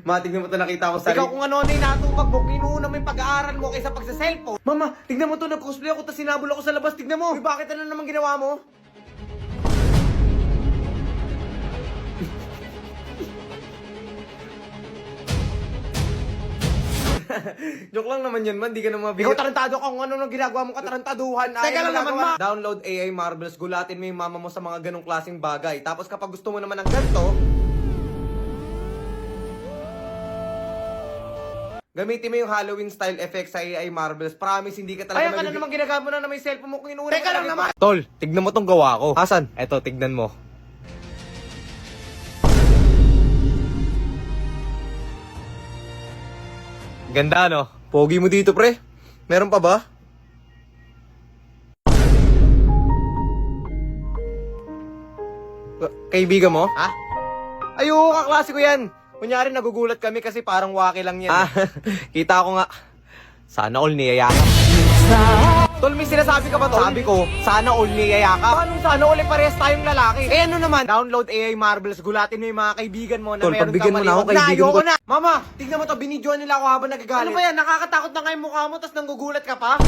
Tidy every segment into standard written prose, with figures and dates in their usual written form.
Ma, tignan mo ito, nakita ko sa... Ikaw kung ano na inatupag mo, kinuuna mo yung pag-aaral mo kaysa pagsa-cellphone. Mama, tignan mo ito, nag-cosplay ako, tapos sinabol ako sa labas, tignan mo! Uy, bakit ano naman ginawa mo? Joke lang naman yun, man, di ka na Ikaw tarantado ka kung ano nang ginagawa mo katarantaduhan. Teka lang naman, ma! ma. Download AI Marbles, gulatin mo yung mama mo sa mga ganong klaseng bagay. Tapos kapag gusto mo naman ng ganito, gamitin mo yung Halloween style effect sa AI Marbles. Promise, hindi ka Ay, talaga ano naman ginagawa mo na may cellphone mo kung inuuna Teka mo lang lagi naman! Tol, tignan mo tong gawa ko. Asan? Eto, tignan mo. Ganda, no? Pogi mo dito, pre. Meron pa ba? Kaibigan mo? Ha? Ayoko, kaklase ko yan. Kunyari, nagugulat kami kasi parang waki lang yan. Kita ko nga. Sana all niyayakap. Tol, may sinasabi ka ba, Tol? Sabi ko, sana all niyayakap. Paano sana all parehas tayong lalaki? Eh ano naman? Download AI Marbles, gulatin mo yung mga kaibigan mo na Tol, meron pagbigyan kang mo na ako, maliwag. kaibigan Ayoko ko. na! Mama, tignan mo to, binidyoan nila ako habang nagagalit. Ano ba yan? Nakakatakot na nga yung mukha mo tapos nanggugulat ka pa?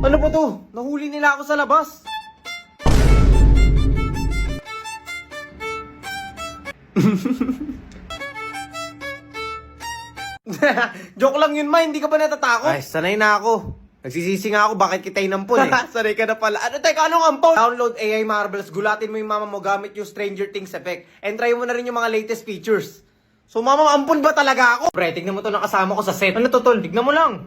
Ano ba to? Nahuli nila ako sa labas. Joke lang yun, ma. Hindi ka ba natatakot? Ay, sanay na ako. Nagsisisi nga ako, bakit kita inampon eh. Sanay ka na pala. Ano, teka, anong ampon? Download AI Marbles, gulatin mo yung mama mo gamit yung Stranger Things effect. And try mo na rin yung mga latest features. So, mama, ampon ba talaga ako? Pre, tignan mo to, nakasama ko sa set. Ano to, tol? Tignan mo lang.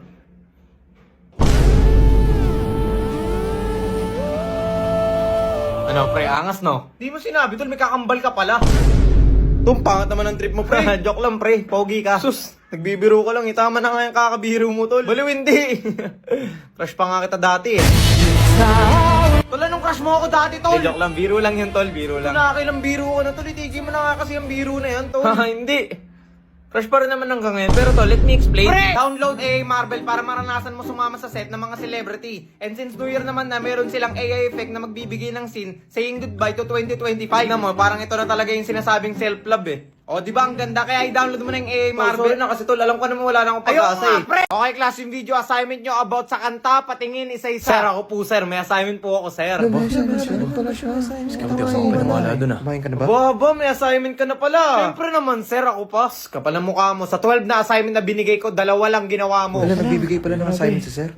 Ano, pre, angas, no? Di mo sinabi, tol, may kakambal ka pala. Tung, pangat naman ang trip mo, pre. Joke lang, pre. Pogi ka. Sus, nagbibiro ka lang. Tama na nga yung kakabiro mo, tol. Baliw, hindi. Crush pa nga kita dati, eh. Tol, anong crush mo ako dati, tol? Joke lang, biro lang yun, tol. Biro lang. Nakakailang biro ko na, tol. Itigil mo na nga kasi ang biro na yan, tol. Hindi. Crush pa rin naman hanggang ngayon. Pero to, let me explain. Pre! Download AI Marvel para maranasan mo sumama sa set ng mga celebrity. And since New Year naman na, meron silang AI effect na magbibigay ng scene saying goodbye to 2025. Tignan mo, parang ito na talaga yung sinasabing self-love eh. O, di ba ang ganda? Kaya i-download mo na yung AI Marvel. sorry na kasi tol, alam ko naman wala na akong Ayoko pag-asa nga, eh. pre! Okay, class, yung video assignment nyo about sa kanta, patingin isa-isa. Sir, ako po sir. May assignment po ako, sir. Kumain ka na ba? Baba, may assignment ka na pala. Siyempre naman, sir, ako pa. Kapal ang mukha mo. Sa 12 na assignment na binigay ko, 2 lang ginawa mo. Wala, nagbibigay pala ng assignment si sir.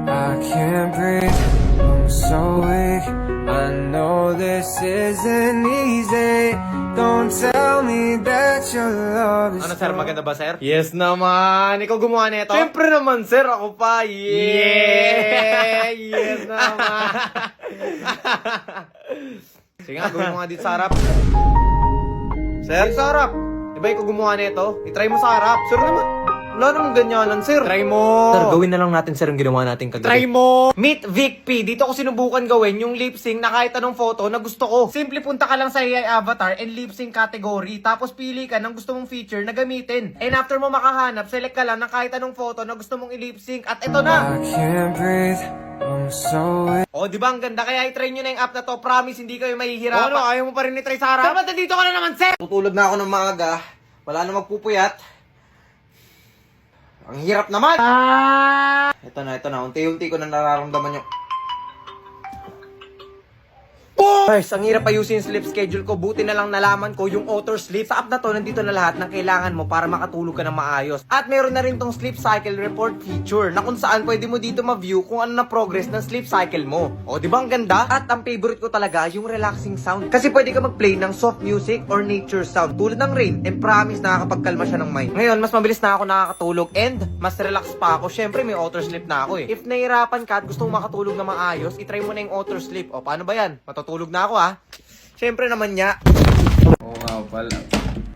I can't breathe, I'm so weak. I know this isn't easy. Don't tell me that your love is Ano sir, maganda ba sir? Yes naman! Ikaw gumawa nito? Siyempre naman sir, ako pa! Yeah! Yes naman! Sige nga, gawin mo nga dito sa harap. Sir? Dito sa harap! Diba ikaw gumawa nito? I-try mo sa harap. Sir naman, wala namang ganyanan sir. Try mo! Sir, gawin na lang natin sir ang ginawa natin kagabi. Try mo! Meet Vic P. Dito ko sinubukan gawin yung lip sync na kahit anong photo na gusto ko. Simple, punta ka lang sa AI avatar and lip sync category. Tapos pili ka ng gusto mong feature na gamitin. And after mo makahanap, select ka lang ng kahit anong photo na gusto mong i-lip sync. At ito na! I can't breathe, I'm so weak. O, di ba ang ganda? Kaya i-try nyo na yung app na to. Promise, hindi kayo mahihirapan. Ano, ayaw mo pa rin i-try sa harap? Dapat nandito ka na naman, sir! Tutulog na ako ng maaga. Wala na magpupuyat. Ang hirap naman! Ito na. Unti-unti ko na nararamdaman yung... Guys, ang hirap ayusin yung sleep schedule ko. Buti na lang nalaman ko yung auto sleep. Sa app na to, nandito na lahat ng kailangan mo para makatulog ka ng maayos. At meron na rin tong sleep cycle report feature na kung saan pwede mo dito ma-view kung ano na progress ng sleep cycle mo. O, di ba ang ganda? At ang favorite ko talaga, yung relaxing sound. Kasi pwede ka mag-play ng soft music or nature sound tulad ng rain, and promise nakakapagkalma siya ng mind. Ngayon, mas mabilis na ako nakakatulog and mas relax pa ako. Syempre, may auto sleep na ako eh. If nahirapan ka at gusto mo makatulog na maayos, itry mo na yung auto sleep. O, paano ba yan? Matutulog na ako ha. Syempre naman niya. Oo nga pala.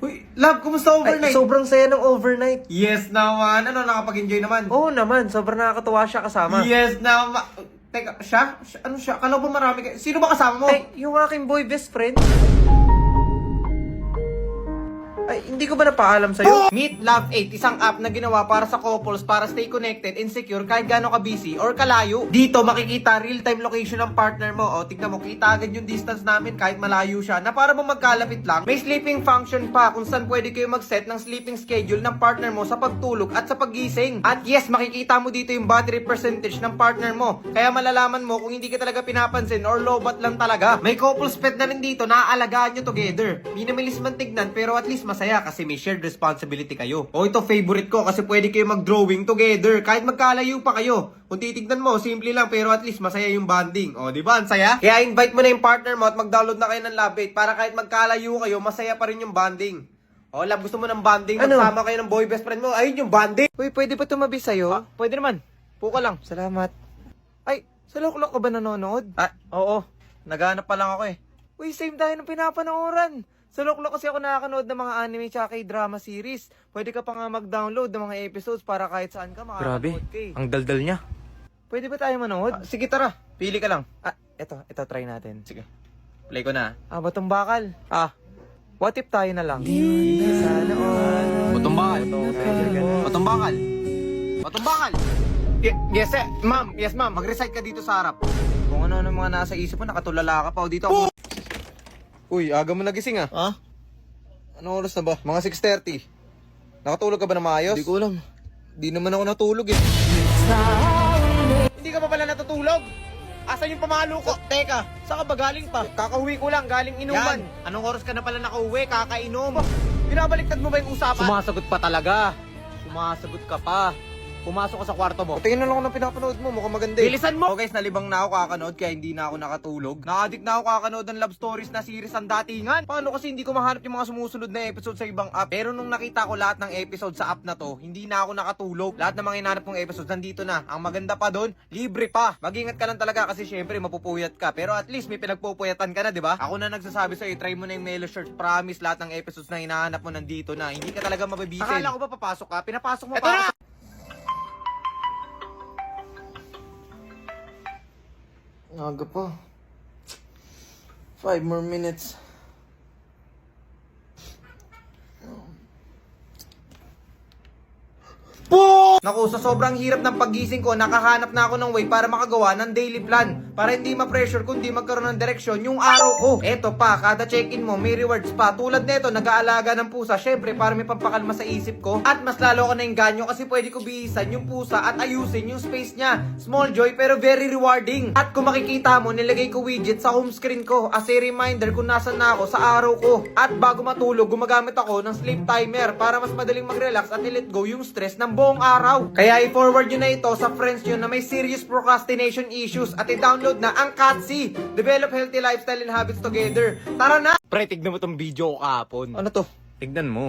Uy, love, kumusta overnight? Sobrang saya ng overnight. Yes naman. Ano, nakapag-enjoy naman? Oo naman, sobrang nakakatuwa siya kasama. Yes naman. Teka, siya? Ano siya? Kala ba marami kayo? Sino ba kasama mo? Ay, yung aking boy best friend. Ay, hindi ko ba napaalam sa'yo? Meet Love 8, isang app na ginawa para sa couples para stay connected and secure kahit gaano ka busy or kalayo. Dito makikita real-time location ng partner mo. O, tignan mo, kita agad yung distance namin kahit malayo siya na para mo magkalapit lang. May sleeping function pa kung saan pwede kayo mag-set ng sleeping schedule ng partner mo sa pagtulog at sa paggising. At yes, makikita mo dito yung battery percentage ng partner mo. Kaya malalaman mo kung hindi ka talaga pinapansin or lobat lang talaga. May couples pet na rin dito na aalagaan nyo together. Minimalis man tignan pero at least masaya kasi may shared responsibility kayo. O ito favorite ko kasi pwede kayo mag-drawing together kahit magkalayo pa kayo. Kung titignan mo, simple lang pero at least masaya yung bonding. O, di ba? Ang saya? Kaya invite mo na yung partner mo at mag-download na kayo ng Love 8 para kahit magkalayo kayo, masaya pa rin yung bonding. O, love, gusto mo ng bonding? Ano? Magsama kayo ng boy best friend mo. Ayun yung bonding. Uy, pwede ba tumabi sa'yo? Pwede naman. Puka lang. Salamat. Ay, Sa Loklok ka ba nanonood? ah, oo. Naghanap pa lang ako eh. Uy, same tayo ng pinapanooran. Sa Loklok kasi ako nakakanood ng mga anime tsaka drama series. Pwede ka pa nga mag-download ng mga episodes para kahit saan ka makakanood ka eh. Ang daldal niya. Pwede ba tayo manood? Sige, tara. Pili ka lang. Ito try natin. Sige. Play ko na. Batong bakal. What if tayo na lang? Sana all. Batong bakal. Batong bakal. Batong bakal. Yes, eh. Ma'am. Yes, ma'am. Mag-recite ka dito sa harap. Kung ano mga nasa isip mo, nakatulala ka pa o dito ako. Uy, aga mo nagising ah. Ha? Anong oras na ba? Mga 6:30. Nakatulog ka ba na maayos? Hindi ko alam. Di naman ako natulog eh. Hindi ka pa pala natutulog? Asan yung pamalo ko? Teka, saan ka ba galing pa? Kakauwi ko lang, galing inuman. Anong oras ka na pala nakauwi? Kakainom. Binabaliktad mo ba yung usapan? Sumasagot pa talaga. Sumasagot ka pa. Pumasok ka sa kwarto mo. Tingin na lang ako ng pinapanood mo, mukhang maganda eh. Bilisan mo! Oh guys, nalibang na ako kakanood kaya hindi na ako nakatulog. Na-addict na ako kakanood ng love stories na series ang datingan. Paano kasi hindi ko mahanap yung mga sumusunod na episode sa ibang app? Pero nung nakita ko lahat ng episode sa app na to, hindi na ako nakatulog. Lahat ng mga hinanap kong episodes nandito na. Ang maganda pa doon, libre pa. Mag-ingat ka lang talaga kasi syempre mapupuyat ka. Pero at least may pinagpupuyatan ka na, di ba? Ako na nagsasabi sa'yo, try mo na yung Melo Search. Promise, lahat ng episodes na hinahanap mo nandito na. Hindi ka talaga mabibitin. Akala ko ba papasok ka? Pinapasok mo pa. Aga pa. 5 more minutes. Naku, sa sobrang hirap ng paggising ko, nakahanap na ako ng way para makagawa ng daily plan. Para hindi ma-pressure kundi magkaroon ng direksyon yung araw ko. Eto pa, kada check-in mo may rewards pa. Tulad nito, nag-aalaga ng pusa. Syempre, para may pampakalma sa isip ko. At mas lalo ko nainganyo kasi pwede ko bihisan yung pusa at ayusin yung space niya. Small joy pero very rewarding. At kung makikita mo, nilagay ko widget sa home screen ko as a reminder kung nasan na ako sa araw ko. At bago matulog, gumagamit ako ng sleep timer para mas madaling mag-relax at i-let go yung stress ng buong araw. Kaya i-forward nyo na ito sa friends nyo na may serious procrastination issues at i-download na ang Katsi. Develop healthy lifestyle and habits together. Tara na! Pre, tignan mo tong video ko kahapon. Ano to? Tignan mo.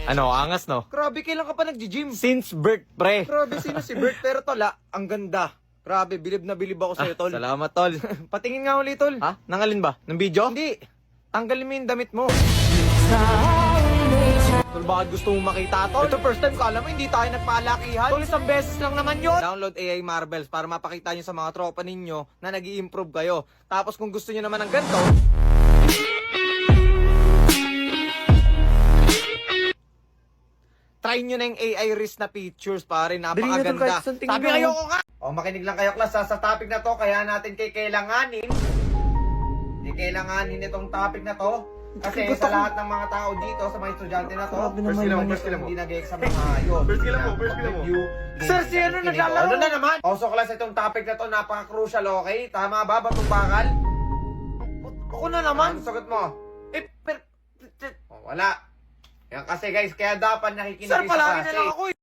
Ano, angas no? Grabe, kailan ka pa nag-gym? Since birth, pre. Grabe, sino si Bert? Pero tola, ang ganda. Grabe, bilib na bilib ako sa'yo, tol. Salamat, tol. Patingin nga ulit, tol. Ha? Nangalin ba? Ng video? Hindi. Tanggalin mo yung damit mo. Tol, bakit gusto mong makita, tol? Ito first time ko, alam mo, hindi tayo nagpaalakihan. Tol, isang beses lang naman yun. Download AI Marvels para mapakita nyo sa mga tropa ninyo na nag-i-improve kayo. Tapos kung gusto nyo naman ng ganito, try nyo na yung AI risk na features, pare. Dali na, tol, Napakaganda. kahit saan tingnan Sabi mo. ayoko nga. O, makinig lang kayo, class. Sa topic na to, kaya natin kailanganin. Kailanganin itong topic na to. Kasi sa lahat ng mga tao dito, sa mga estudyante na to, Grabe naman, hindi nag-exam ng ayos. First kila mo. Sir, si ano naglalaro? Ano na naman? So, class, itong topic na to, napaka-crucial, okay? Tama ba? Batong bakal? Ako na naman. Ano sagot mo? Wala. Yan kasi guys, kaya dapat nakikinig Sir, kayo sa palagi na klase. lang ako eh.